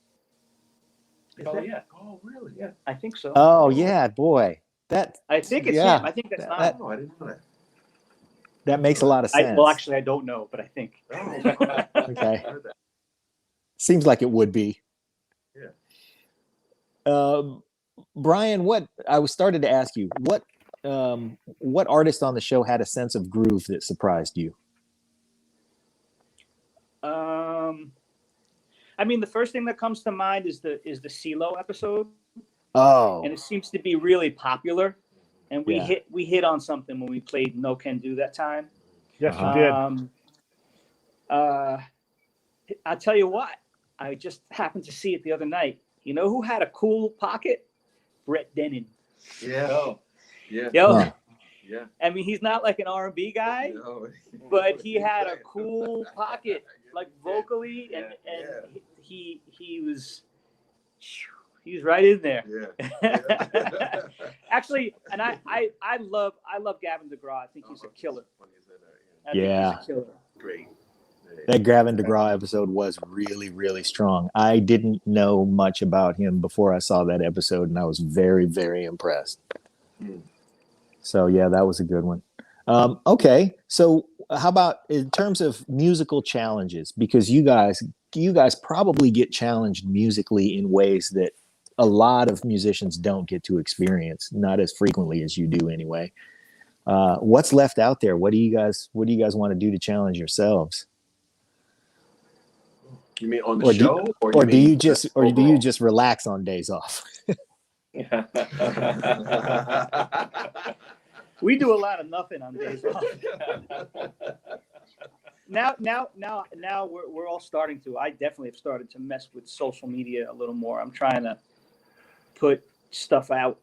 Oh yeah. Oh really? Yeah. I think so. Oh yeah, boy. I think it's him. I think that's Nile. Oh, I didn't know that. That makes a lot of sense. Well, actually, I don't know, but I think. Okay. Seems like it would be. Yeah. Brian, what I was started to ask you, what artist on the show had a sense of groove that surprised you? I mean, the first thing that comes to mind is the CeeLo episode. Oh. And it seems to be really popular. And we hit on something when we played No Can Do that time. Yes, you did. I'll tell you what, I just happened to see it the other night. You know who had a cool pocket? Brett Dennen. Yeah. Oh. Yeah. Yo. Huh. Yeah. I mean, he's not like an R&B guy, No. but he had a cool pocket, like vocally, and he was right in there. Yeah. Actually, and I love Gavin DeGraw. I think he's a killer. I think Yeah. he's a killer. Great. That Gavin DeGraw episode was really, really strong. I didn't know much about him before I saw that episode, and I was very, very impressed. So yeah, that was a good one. Okay, so how about in terms of musical challenges? Because you guys probably get challenged musically in ways that a lot of musicians don't get to experience, not as frequently as you do anyway. What's left out there? What do you guys want to do to challenge yourselves? You mean on the show, or do you just relax on days off? We do a lot of nothing on days off. Now we're all starting to. I definitely have started to mess with social media a little more. I'm trying to put stuff out.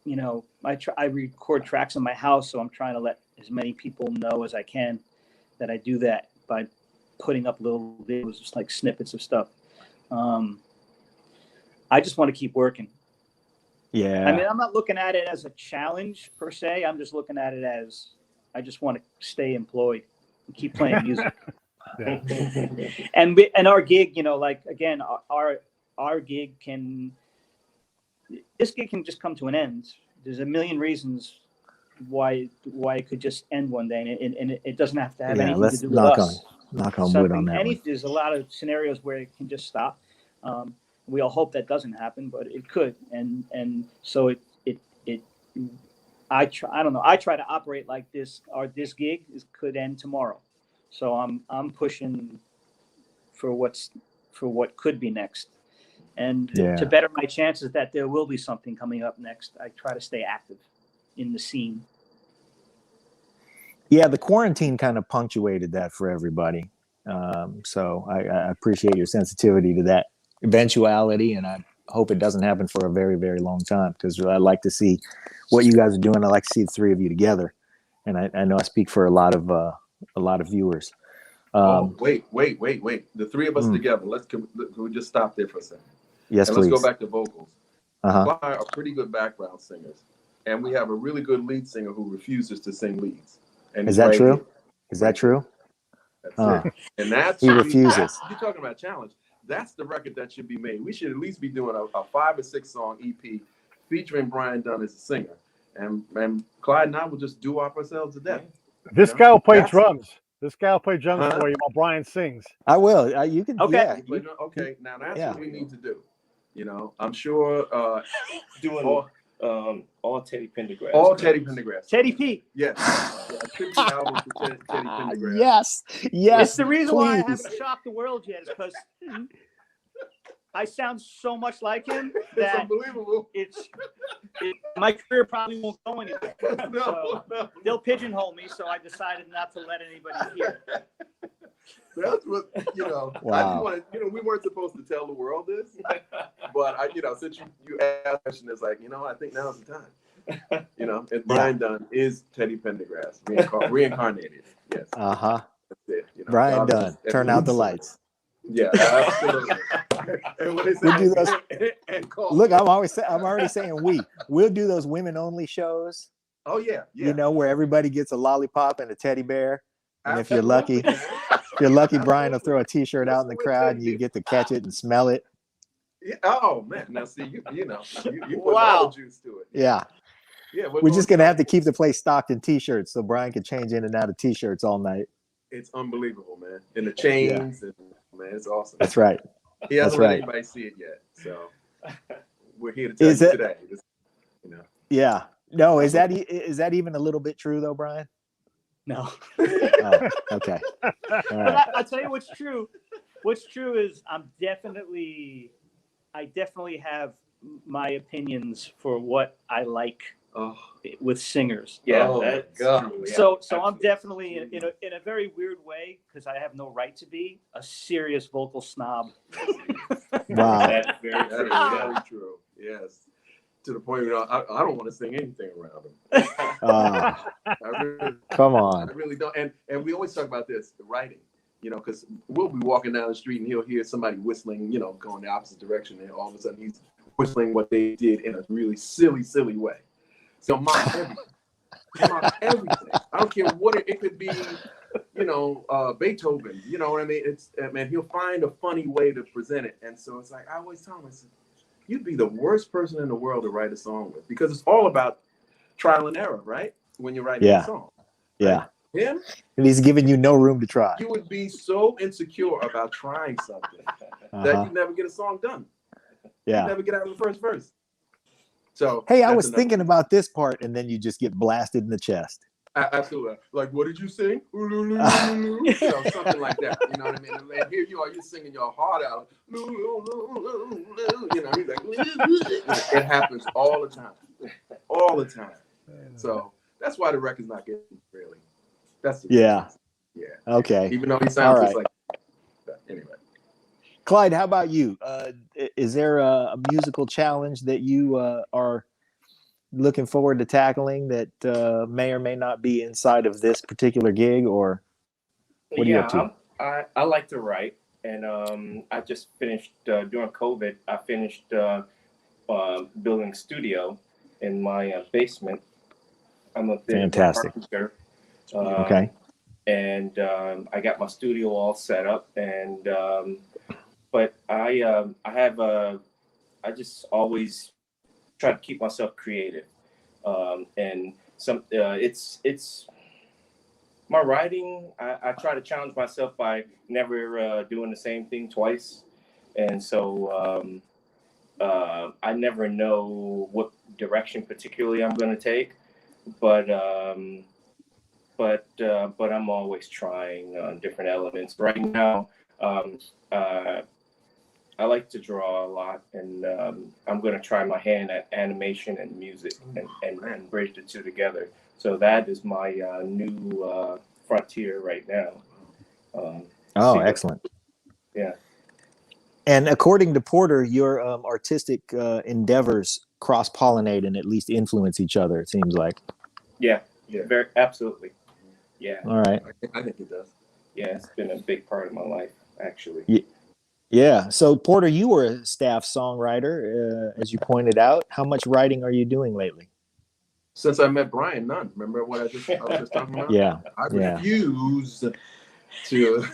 You know, I record tracks in my house, so I'm trying to let as many people know as I can that I do that by putting up little videos, just like snippets of stuff. I just want to keep working. Yeah. I mean, I'm not looking at it as a challenge per se. I'm just looking at it as I just want to stay employed and keep playing music. And our gig, you know, like again, our gig this gig can just come to an end. There's a million reasons why it could just end one day, and it doesn't have to have anything to do with us. Knock on wood on that one. There's a lot of scenarios where it can just stop. We all hope that doesn't happen, but it could. And so I don't know. I try to operate like this. This gig could end tomorrow, so I'm pushing for what could be next, and to better my chances that there will be something coming up next. I try to stay active in the scene. Yeah, the quarantine kind of punctuated that for everybody. So I appreciate your sensitivity to that eventuality, and I hope it doesn't happen for a very, very long time, because I like to see what you guys are doing. I like to see the three of you together, and I know I speak for a lot of viewers. Wait! The three of us together. Can we just stop there for a second? Yes, and please. Let's go back to vocals. Uh-huh. Klyde are pretty good background singers, and we have a really good lead singer who refuses to sing leads. And is that true? Is that true? That's it. And that's he refuses. You're talking about challenge. That's the record that should be made. We should at least be doing a 5 or 6 song EP featuring Brian Dunne as a singer, and Klyde and I will just do ourselves to death. This guy will play drums. This guy will play drums for you while Brian sings. I will. You can. Okay. Yeah, okay. Now that's what we need to do. You know, I'm sure doing all Teddy Pendergrass. All Teddy Pendergrass. Teddy P. Yes. A tribute album to Teddy Pendergrass. Yes. It's the reason why I haven't shocked the world yet, is because I sound so much like him that it's unbelievable. My career probably won't go anywhere. No. They'll pigeonhole me, so I decided not to let anybody hear. That's what, you know. Wow. I just want to, we weren't supposed to tell the world this, but since you asked the question, it's like, I think now's the time. And Brian Dunne is Teddy Pendergrass, reincarnated. Yes. Uh-huh. That's it. Brian Dunne, turn out the lights. Yeah, absolutely. And when they say, We'll do those. Look, me. I'm already saying we'll do those women only shows. Oh yeah. Where everybody gets a lollipop and a teddy bear, and if you're lucky, Brian will throw a T-shirt out in the crowd, and you get to catch it and smell it. Yeah. Oh man, now see you put Wow. all the juice to it. Yeah. Yeah. We're just gonna have to keep the place stocked in T-shirts, so Brian can change in and out of T-shirts all night. It's unbelievable, man. And the chains, and man, it's awesome. That's right. He hasn't let anybody see it yet, so we're here to tell you today. Yeah. No, is that even a little bit true though, Brian? No. Oh, okay. All right. But I'll tell you what's true. What's true is I definitely have my opinions for what I like with singers. Yeah. That's God. So I'm definitely in a very weird way, because I have no right to be a serious vocal snob. Wow. That's very true. Very true. Yes. to the point where I don't want to sing anything around him. Come on. I really don't. And we always talk about this, the writing, because we'll be walking down the street and he'll hear somebody whistling, going the opposite direction, and all of a sudden he's whistling what they did in a really silly way. So mock everything. Everything. I don't care what it could be, Beethoven. You know what I mean? He'll find a funny way to present it. And so it's like I always tell him, I said, you'd be the worst person in the world to write a song with, because it's all about trial and error, right? When you're writing a song. Yeah. Right? Him? And he's giving you no room to try. You would be so insecure about trying something that you'd never get a song done. Yeah. You'd never get out of the first verse. So hey, I was thinking about this part, and then you just get blasted in the chest. Absolutely. Like, what did you sing? Something like that. You know what I mean? And here you are, you're singing your heart out. He's like, it happens all the time. All the time. So that's why the record's not getting really. That's the reason. Yeah. Okay. Even though he sounds just like that. Anyway. Klyde, how about you? Is there a musical challenge that you are looking forward to tackling that may or may not be inside of this particular gig, or what are you up to? I like to write, and I just finished during COVID. I finished building a studio in my basement. I'm a bit fantastic. Of a carpenter. Okay. And I got my studio all set up, and but I just always try to keep myself creative, and it's my writing. I try to challenge myself by never doing the same thing twice, and so I never know what direction particularly I'm going to take, but I'm always trying different elements. Right now, I like to draw a lot, and I'm going to try my hand at animation and music and bridge the two together. So that is my new frontier right now. Excellent. Yeah. And according to Porter, your artistic endeavors cross-pollinate and at least influence each other, it seems like. Yeah. Very absolutely. Yeah. All right. I think it does. Yeah, it's been a big part of my life, actually. Yeah. So, Porter, you were a staff songwriter, as you pointed out. How much writing are you doing lately? Since I met Brian Dunne, remember what I was just talking about? Yeah. I refuse to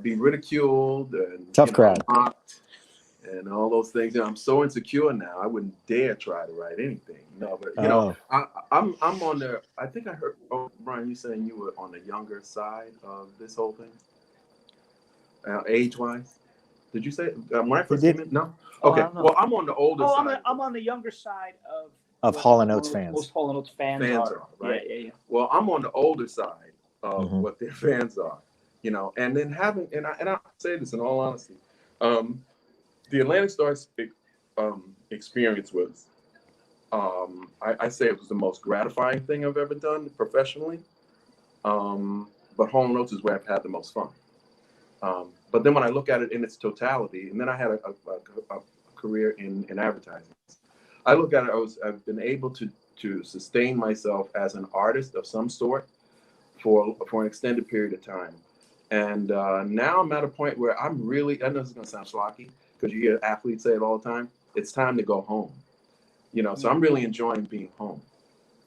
be ridiculed and tough crowd mocked and all those things. I'm so insecure now. I wouldn't dare try to write anything. But I'm on the. I think I heard Brian, you saying you were on the younger side of this whole thing, age-wise. Did you say when I first came in? No. Okay. Well, I'm on the older side. I'm on the younger side of Hall and Oates fans. Most Hall and Oates fans are, right? Yeah. Well, I'm on the older side of what their fans are, and then having and I say this in all honesty, the Atlantic Star's experience was, I say it was the most gratifying thing I've ever done professionally. But Hall and Oates is where I've had the most fun. But then when I look at it in its totality, and then I had a career in advertising. I look at it, I've been able to sustain myself as an artist of some sort for an extended period of time. And now I'm at a point where I'm really, I know this is going to sound schlocky, because you hear athletes say it all the time, it's time to go home. So I'm really enjoying being home,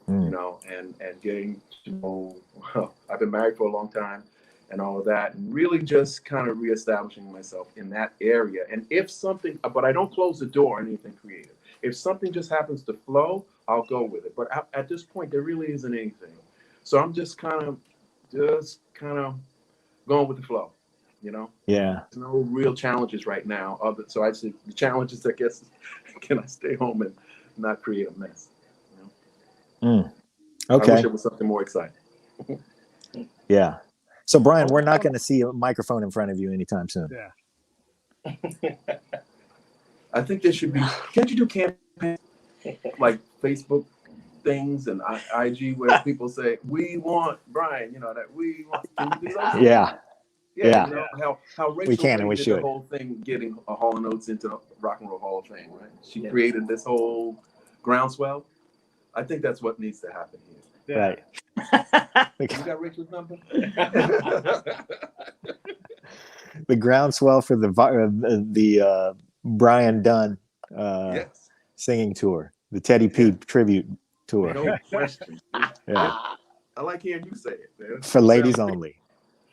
and getting to know, I've been married for a long time and all of that, and really just kind of reestablishing myself in that area. And if something, but I don't close the door on anything creative. If something just happens to flow, I'll go with it. But at this point, there really isn't anything. So I'm just kind of going with the flow, Yeah. There's no real challenges right now. So I say the challenges, I guess, can I stay home and not create a mess? Okay. I wish it was something more exciting. Yeah. So, Brian, we're not going to see a microphone in front of you anytime soon. Yeah. I think there should be. Can't you do campaigns like Facebook things and IG where people say, "We want Brian," that we want? Can you do those? Yeah. Yeah. You know, how Rachel We can and we did should. the whole thing, getting a Hall and Oates into the Rock and Roll Hall of Fame, right? She created this whole groundswell. I think that's what needs to happen here. Yeah. Right. You got Rachel's number? The groundswell for the Brian Dunne Yes. singing tour, the Teddy P tribute tour. No question. Yeah. I like hearing you say it, man. For ladies only.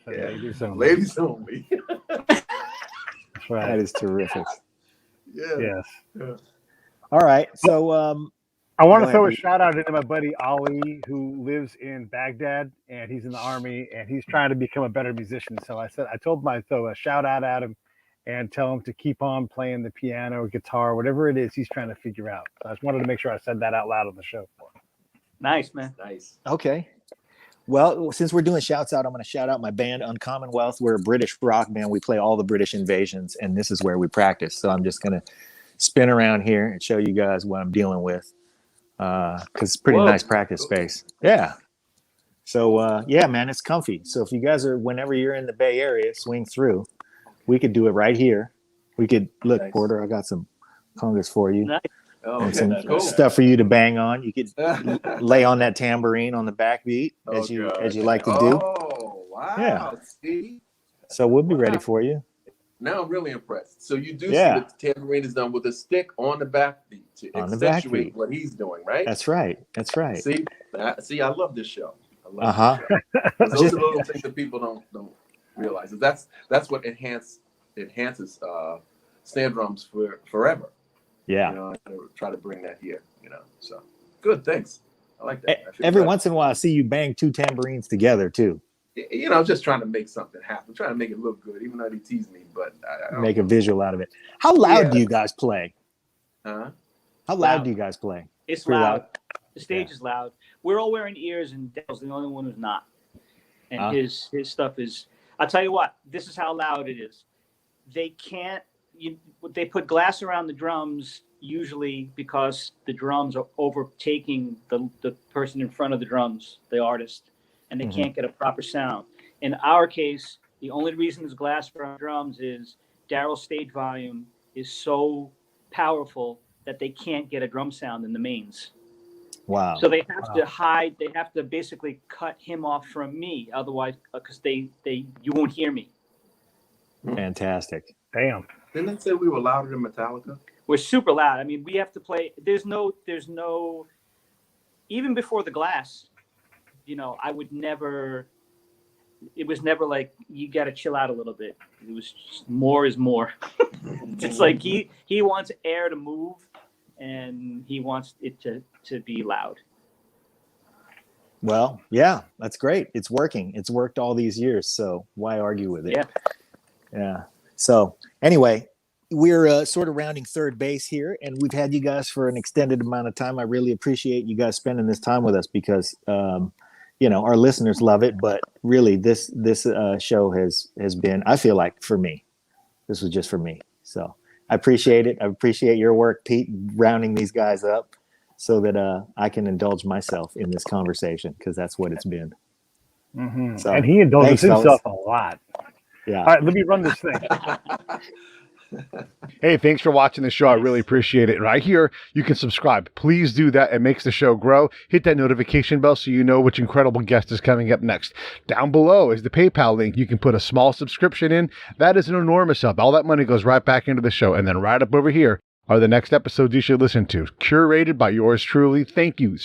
Yeah. Ladies only. Ladies only. That's right. That is terrific. Yeah. Yes. All right. So I want Go to throw a ahead. shout out into my buddy Ali, who lives in Baghdad, and he's in the army, and he's trying to become a better musician. So I told him I'd throw a shout out at him and tell him to keep on playing the piano or guitar, whatever it is he's trying to figure out. So I just wanted to make sure I said that out loud on the show for him. Nice, man. Nice. okay. Well, since we're doing shouts out, I'm going to shout out my band Uncommon Wealth. We're a British rock band. We play all the British invasions, and this is where we practice. So I'm just going to spin around here and show you guys what I'm dealing with, because it's pretty nice practice space. Yeah. So yeah, man, it's comfy. So if you guys are, whenever you're in the Bay Area, swing through. We could do it right here. We could look, Nice. Porter. I got some congas for you. Nice. Oh, And some cool. stuff for you to bang on. You could lay on that tambourine on the backbeat as you like to do. Oh, wow. Yeah. See? So we'll be ready for you. Now I'm really impressed. So you do Yeah. see that the tambourine is done with a stick on the backbeat to On the accentuate backbeat. what he's doing, right? That's right. That's right. See, I love this show. I love Uh-huh. this show. 'Cause those are the little things that people don't realize. That's what enhances stand drums forever. Yeah. You know, I try to bring that here. You know, so good. Thanks. I like that. I feel Every better. once in a while, I see you bang two tambourines together too. You know, I'm just trying to make something happen. I'm trying to make it look good, even though they tease me. But I don't Make a visual out of it. How loud Yeah. do you guys play? Huh? How loud Loud. do you guys play? It's Pretty loud. loud? The stage is loud. We're all wearing ears, and Daryl's the only one who's not. And Huh? his stuff is. I'll tell you what. This is how loud it is. They can't. They put glass around the drums usually because the drums are overtaking the person in front of the drums, the artist, and they Mhm. can't get a proper sound. In our case, the only reason there's glass around drums is Daryl's stage volume is so powerful that they can't get a drum sound in the mains. Wow. So they have to hide. They have to basically cut him off from me, otherwise, because you won't hear me. Fantastic. Damn. Didn't they say we were louder than Metallica? We're super loud. I mean, we have to play. There's no. Even before the glass, I would never. It was never like you got to chill out a little bit. It was just more is more. It's like he wants air to move, and he wants it to be loud. Well, yeah, that's great. It's working. It's worked all these years. So why argue with it? Yeah. Yeah. So anyway, we're sort of rounding third base here, and we've had you guys for an extended amount of time. I really appreciate you guys spending this time with us because, our listeners love it. But really, this show has been, I feel like, for me, this was just for me. So I appreciate it. I appreciate your work, Pete, rounding these guys up so that I can indulge myself in this conversation because that's what it's been. Mm-hmm. So, And he indulges thanks, fellas. himself a lot. Yeah. All right, let me run this thing. Hey, thanks for watching the show. I really appreciate it. Right here, you can subscribe. Please do that. It makes the show grow. Hit that notification bell so you know which incredible guest is coming up next. Down below is the PayPal link. You can put a small subscription in. That is an enormous help. All that money goes right back into the show. And then right up over here are the next episodes you should listen to, curated by yours truly. Thank you